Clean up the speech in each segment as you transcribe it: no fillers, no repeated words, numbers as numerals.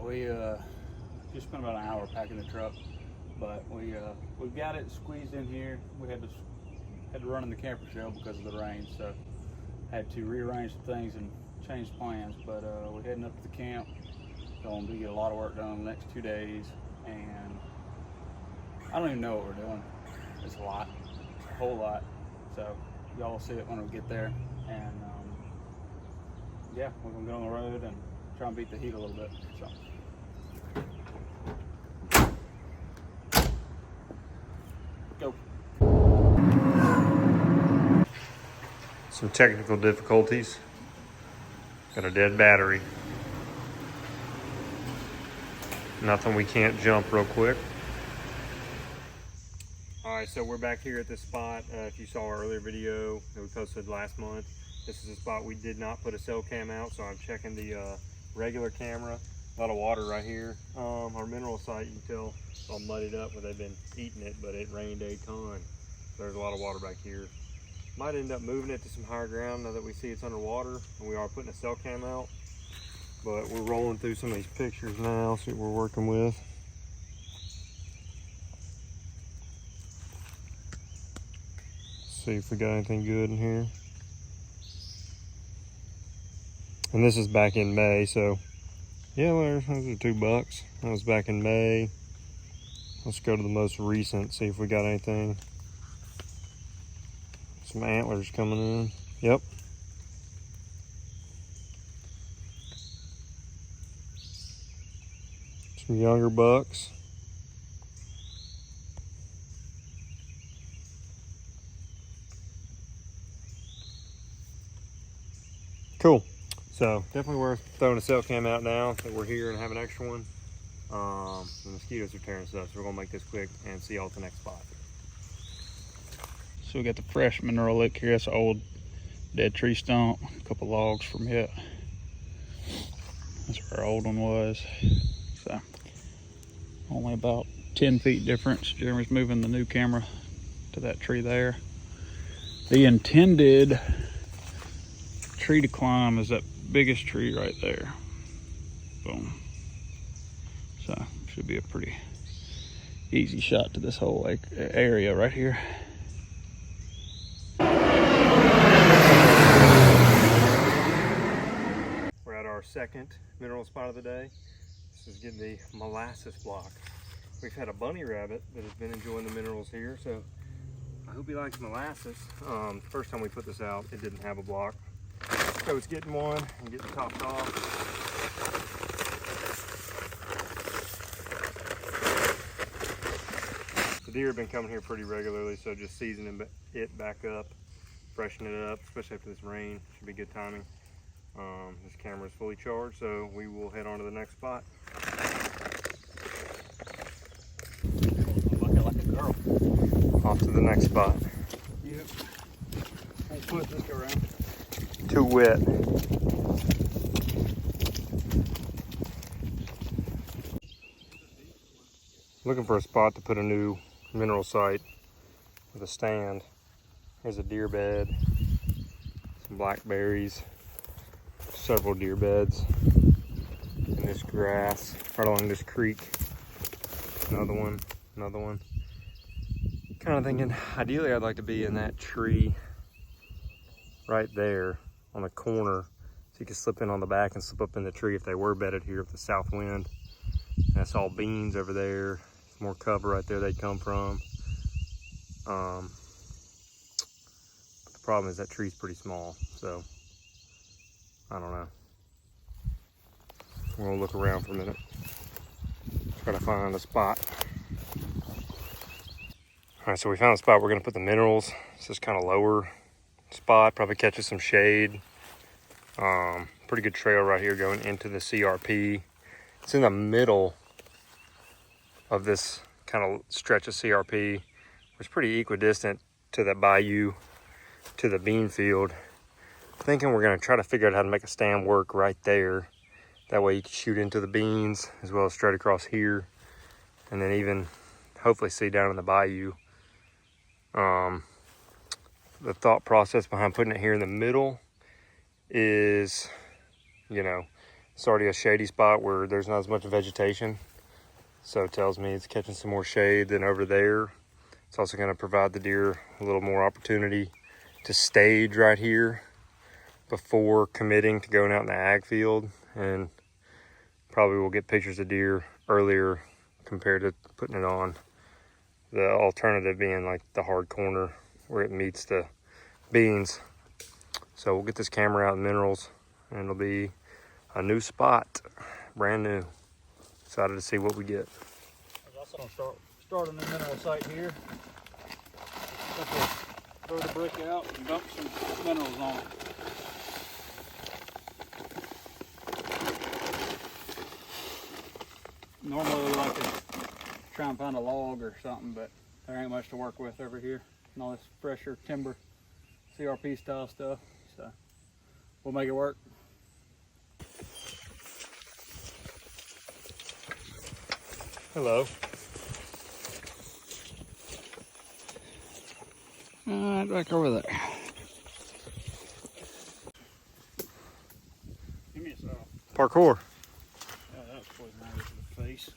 we just spent about an hour packing the truck, but we got it squeezed in here. We had to run in the camper shell because of the rain, so had to rearrange some things and change plans. But we're heading up to the camp. Going to get a lot of work done in the next 2 days, and I don't even know what we're doing. It's a lot, it's a whole lot. So y'all will see it when we get there, and yeah, we're gonna get on the road and try and beat the heat a little bit. So. Go. Some technical difficulties. Got a dead battery. Nothing we can't jump real quick. All right, so we're back here at this spot. If you saw our earlier video that we posted last month, this is a spot we did not put a cell cam out, so I'm checking the regular camera. A lot of water right here. Our mineral site, you can tell it's all muddied up where they've been eating it, but it rained a ton. So there's a lot of water back here. Might end up moving it to some higher ground now that we see it's underwater, and we are putting a cell cam out. But we're rolling through some of these pictures now, see what we're working with. See if we got anything good in here. And this is back in May, so yeah, those are $2. That was back in May. Let's go to the most recent, see if we got anything. Some antlers coming in. Yep. Some younger bucks. Cool. So definitely worth throwing a cell cam out now that we're here and have an extra one. The mosquitoes are tearing us up, so we're gonna make this quick and see y'all at the next spot. So we got the fresh mineral lick here. That's an old dead tree stump. A couple logs from it. That's where our old one was. So only about 10 feet difference. Jeremy's moving the new camera to that tree there. The intended tree to climb is that biggest tree right there. Boom. So should be a pretty easy shot to this whole area right here. We're at our second mineral spot of the day. This is getting the molasses block. We've had a bunny rabbit that has been enjoying the minerals here, so I hope he likes molasses. First time we put this out, it didn't have a block. So it's getting one and getting topped off. The deer have been coming here pretty regularly, so just seasoning it back up, freshening it up, especially after this rain, should be good timing. This camera is fully charged, so we will head on to the next spot. Looking like a girl. Off to the next spot. Yep. Won't put this go around. Too wet. Looking for a spot to put a new mineral site with a stand. Here's a deer bed, some blackberries, several deer beds, and this grass right along this creek. Another one, another one. Kind of thinking, ideally I'd like to be in that tree right there on the corner, so you can slip in on the back and slip up in the tree if they were bedded here with the south wind. And that's all beans over there. There's more cover right there they'd come from. But the problem is that tree's pretty small, so I don't know. We're gonna look around for a minute. Try to find a spot. All right, so we found a spot. We're gonna put the minerals. It's this kind of lower spot, probably catches some shade. Pretty good trail right here going into the CRP. It's in the middle of this kind of stretch of CRP. It's pretty equidistant to the bayou, to the bean field. Thinking we're gonna try to figure out how to make a stand work right there. That way you can shoot into the beans as well as straight across here, and then even hopefully see down in the bayou. The thought process behind putting it here in the middle is, you know, It's already a shady spot where there's not as much vegetation. So it tells me it's catching some more shade than over there. It's also going to provide the deer a little more opportunity to stage right here before committing to going out in the ag field. And probably we'll get pictures of deer earlier compared to putting it on. The alternative being like the hard corner where it meets the beans. So we'll get this camera out in minerals and it'll be a new spot, brand new. Excited to see what we get. I was also gonna start a new mineral site here. Throw the brick out and dump some minerals on it. Normally we like to try and find a log or something, but there ain't much to work with over here. And all this fresher timber, CRP style stuff. So we'll make it work. Hello. Alright, back over there. Give me a saw. Parkour. Oh, that was poison ivy to the face.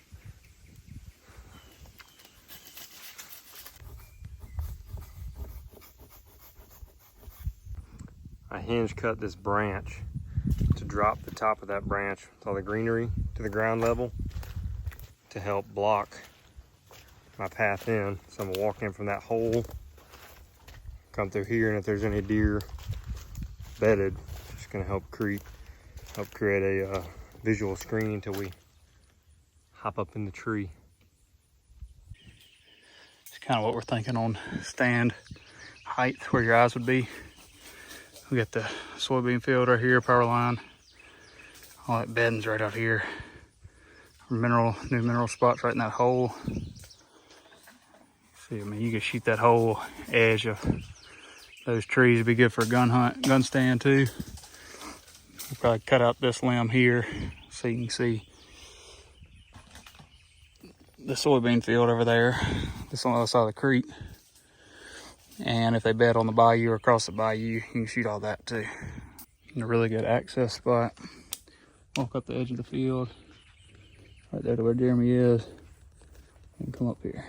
I hinge cut this branch to drop the top of that branch with all the greenery to the ground level to help block my path in. So I'm gonna walk in from that hole, come through here, and if there's any deer bedded, it's gonna help create a visual screen until we hop up in the tree. It's kind of what we're thinking on stand height, where your eyes would be. We got the soybean field right here, power line. All that bedding's right out here. New mineral spots right in that hole. See, I mean, you can shoot that whole edge of those trees. It'd be good for a gun stand too. We'll probably cut out this limb here so you can see the soybean field over there. This on the other side of the creek. And if they bed on the bayou or across the bayou, you can shoot all that too. And a really good access spot. Walk up the edge of the field, right there to where Jeremy is, and come up here.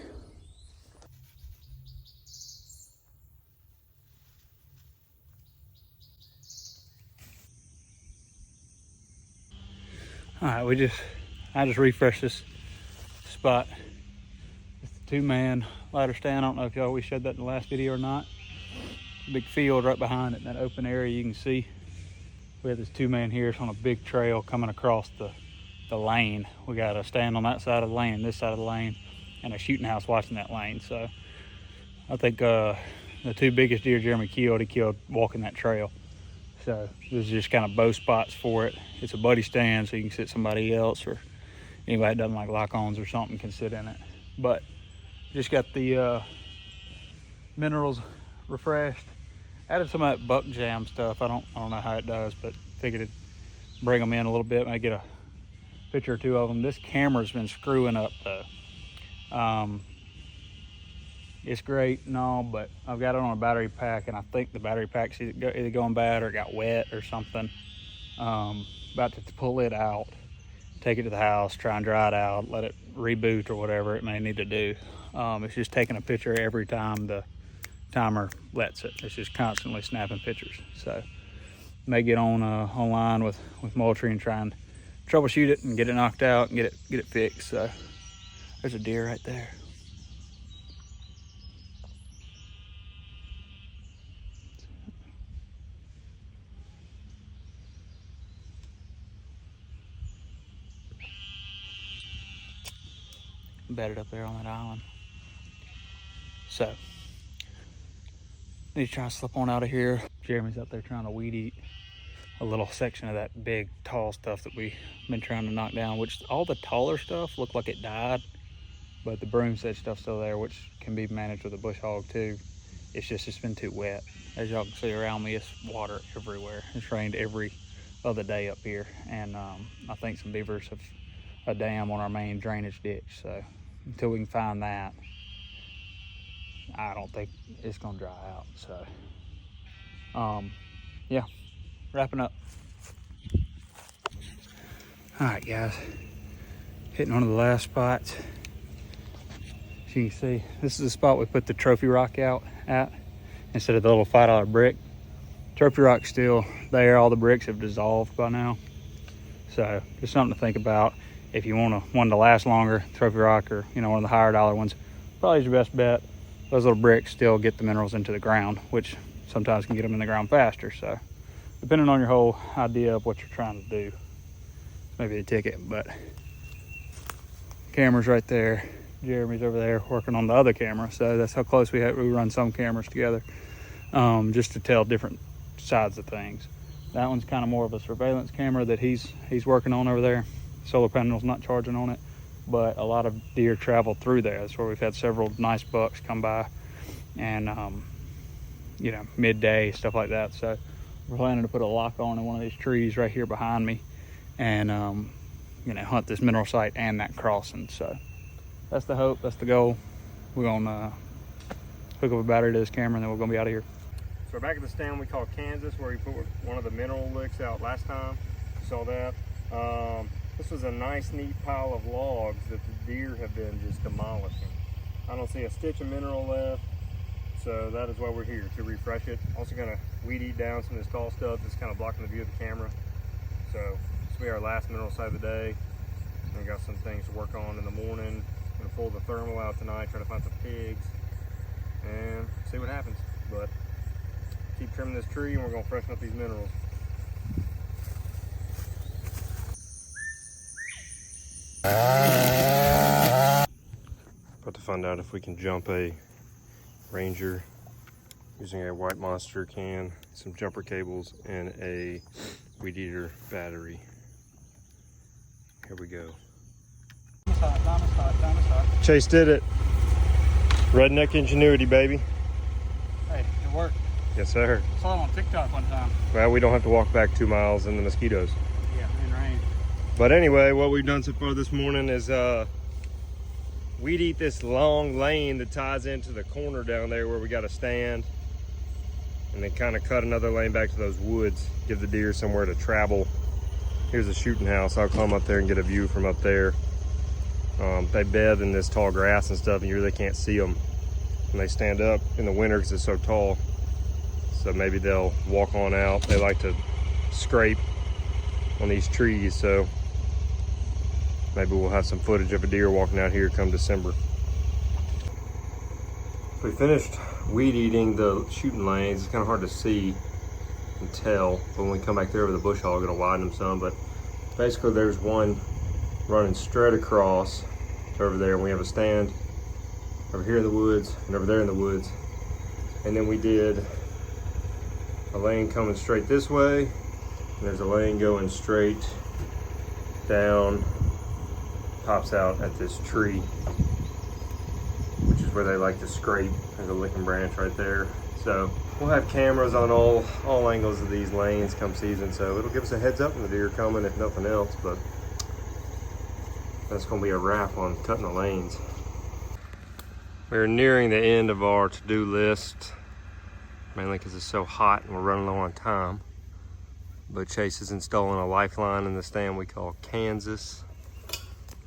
All right, I just refreshed this spot. It's the 2-man ladder stand. I don't know if we showed that in the last video or not. Big field right behind it in that open area you can see. We have this 2-man here. It's on a big trail coming across the lane. We got a stand on that side of the lane and this side of the lane, and a shooting house watching that lane. So I think the 2 biggest deer Jeremy killed, he killed walking that trail. So this is just kind of bow spots for it. It's a buddy stand, so you can sit somebody else or anybody that doesn't like lock-ons or something can sit in it. But just got the minerals refreshed. Added some of that buck jam stuff. I don't know how it does, but figured it'd bring them in a little bit. Maybe get a picture or 2 of them. This camera's been screwing up though. It's great and all, but I've got it on a battery pack, and I think the battery pack's either going bad or it got wet or something. About to pull it out, take it to the house, try and dry it out, let it reboot or whatever it may need to do. It's just taking a picture every time the timer lets it. It's just constantly snapping pictures. So may get on online with Moultrie and try and troubleshoot it and get it knocked out and get it fixed. So there's a deer right there. Bedded up there on that island. So need to try and slip on out of here. Jeremy's out there trying to weed eat a little section of that big tall stuff that we've been trying to knock down, which all the taller stuff looked like it died, but the broom sedge stuff's still there, which can be managed with a bush hog too. It's been too wet. As y'all can see around me, it's water everywhere. It's rained every other day up here, and I think some beavers have a dam on our main drainage ditch. So until we can find that, I don't think it's gonna dry out. So yeah, wrapping up. All right, guys, hitting one of the last spots. As you can see, this is the spot we put the trophy rock out at instead of the little $5 brick. Trophy rock's still there. All the bricks have dissolved by now. So just something to think about. If you want one to last longer, trophy rock or one of the higher dollar ones, probably is your best bet. Those little bricks still get the minerals into the ground, which sometimes can get them in the ground faster. So depending on your whole idea of what you're trying to do, maybe a ticket. But camera's right there. Jeremy's over there working on the other camera. So that's how close we run some cameras together, just to tell different sides of things. That one's kind of more of a surveillance camera that he's working on over there. Solar panel's not charging on it, but a lot of deer travel through there. That's where we've had several nice bucks come by, and midday, stuff like that. So we're planning to put a lock on in one of these trees right here behind me, and hunt this mineral site and that crossing. So that's the hope, that's the goal. We're gonna hook up a battery to this camera, and then we're gonna be out of here. So we're back at the stand we call Kansas, where we put one of the mineral licks out last time. You saw that. This was a nice, neat pile of logs that the deer have been just demolishing. I don't see a stitch of mineral left, so that is why we're here, to refresh it. Also gonna weed eat down some of this tall stuff that's kind of blocking the view of the camera. So this will be our last mineral site of the day. We got some things to work on in the morning. Gonna pull the thermal out tonight, try to find some pigs, and see what happens. But keep trimming this tree, and we're gonna freshen up these minerals. About to find out if we can jump a Ranger using a white monster can, some jumper cables, and a weed eater battery. Here we go. Chase did it. Redneck ingenuity, baby. Hey, it worked. Yes, sir. I saw it on TikTok one time. Well, we don't have to walk back 2 miles in the mosquitoes. Yeah, in rain. But anyway, what we've done so far this morning is weed eat this long lane that ties into the corner down there where we got a stand, and then kind of cut another lane back to those woods, give the deer somewhere to travel. Here's a shooting house. I'll climb up there and get a view from up there. They bed in this tall grass and stuff, and you really can't see them when they stand up in the winter because it's so tall. So maybe they'll walk on out. They like to scrape on these trees, so maybe we'll have some footage of a deer walking out here come December. We finished weed eating the shooting lanes. It's kind of hard to see and tell, but when we come back there over the bush hog, it'll widen them some. But basically there's one running straight across to over there, and we have a stand over here in the woods and over there in the woods. And then we did a lane coming straight this way, and there's a lane going straight down, pops out at this tree, which is where they like to scrape. There's a licking branch right there. So we'll have cameras on all angles of these lanes come season, so it'll give us a heads up when the deer are coming, if nothing else. But that's gonna be a wrap on cutting the lanes. We're nearing the end of our to-do list, mainly because it's so hot and we're running low on time. But Chase is installing a lifeline in the stand we call Kansas.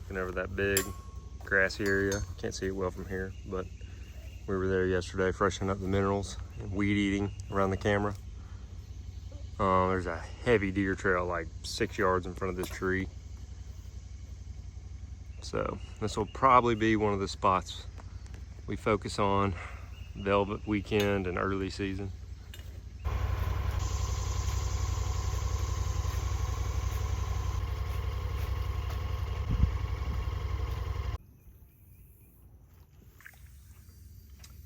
Looking over that big grassy area. Can't see it well from here, but we were there yesterday freshening up the minerals and weed eating around the camera. There's a heavy deer trail like 6 yards in front of this tree. So this will probably be one of the spots we focus on velvet weekend and early season.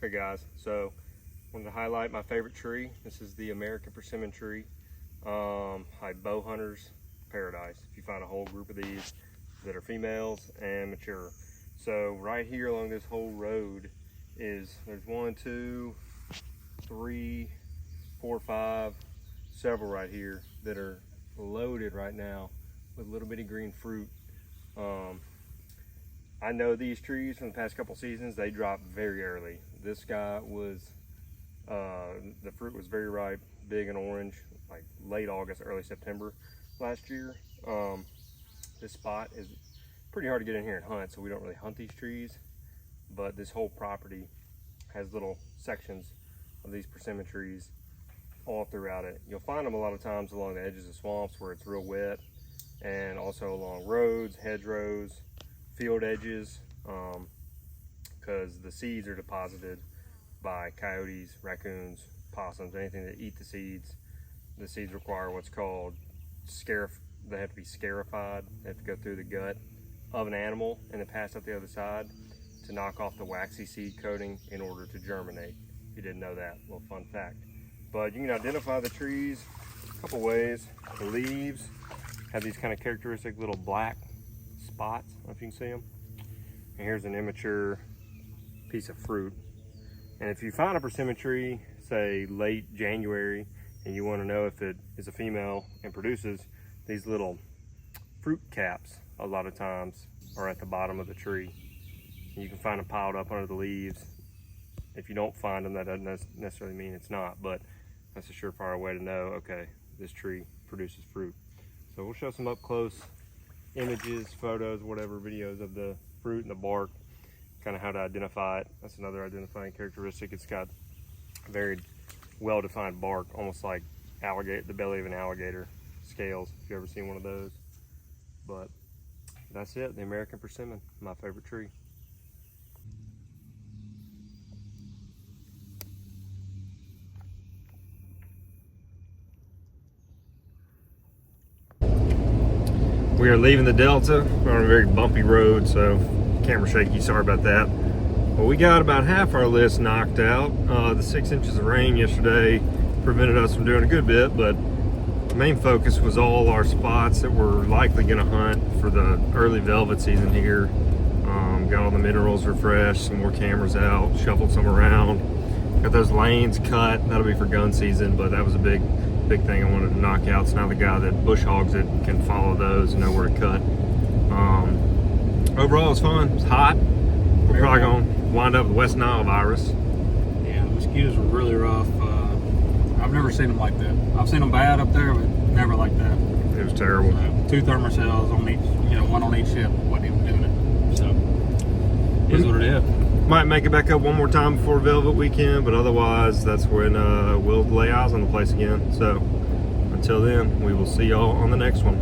Hey guys, so I wanted to highlight my favorite tree. This is the American persimmon tree. Bow hunter's paradise. If you find a whole group of these that are females and mature. So right here along this whole road there's 1, 2, 3, 4, 5, several right here that are loaded right now with little bitty green fruit. I know these trees from the past couple seasons, they drop very early. This guy was, the fruit was very ripe, big and orange, like late August, early September last year. this spot is pretty hard to get in here and hunt, so we don't really hunt these trees. But this whole property has little sections of these persimmon trees all throughout it. You'll find them a lot of times along the edges of swamps where it's real wet, and also along roads, hedgerows, field edges, because the seeds are deposited by coyotes, raccoons, possums, anything that eat the seeds. The seeds require what's called they have to be scarified. They have to go through the gut of an animal and then pass out the other side to knock off the waxy seed coating in order to germinate. If you didn't know that, little fun fact. But you can identify the trees a couple ways. The leaves have these kind of characteristic little black spots. I don't know if you can see them. And here's an immature piece of fruit. And if you find a persimmon tree, say late January, and you want to know if it is a female and produces, these little fruit caps a lot of times are at the bottom of the tree. And you can find them piled up under the leaves. If you don't find them, that doesn't necessarily mean it's not, but that's a surefire way to know, okay, this tree produces fruit. So we'll show some up close images, photos, whatever, videos of the fruit and the bark, kind of how to identify it. That's another identifying characteristic. It's got very well-defined bark, almost like the belly of an alligator scales, if you've ever seen one of those. But that's it, the American persimmon, my favorite tree. We are leaving the Delta. We're on a very bumpy road, so camera shaky, sorry about that. Well, we got about half our list knocked out. The 6 inches of rain yesterday prevented us from doing a good bit, but the main focus was all our spots that we're likely gonna hunt for the early velvet season here. Got all the minerals refreshed, some more cameras out, shuffled some around. Got those lanes cut, that'll be for gun season, but that was a big thing I wanted to knock out. So now the guy that bush hogs it can follow those and know where to cut. Overall, it was fun. It's hot. We're probably going to wind up with West Nile virus. Yeah, the mosquitoes were really rough. I've never seen them like that. I've seen them bad up there, but never like that. It was terrible. 2 thermocells on each, one on each ship. Wasn't even doing it. So, it is what it is. Might make it back up one more time before Velvet weekend, but otherwise, that's when we'll lay eyes on the place again. So, until then, we will see y'all on the next one.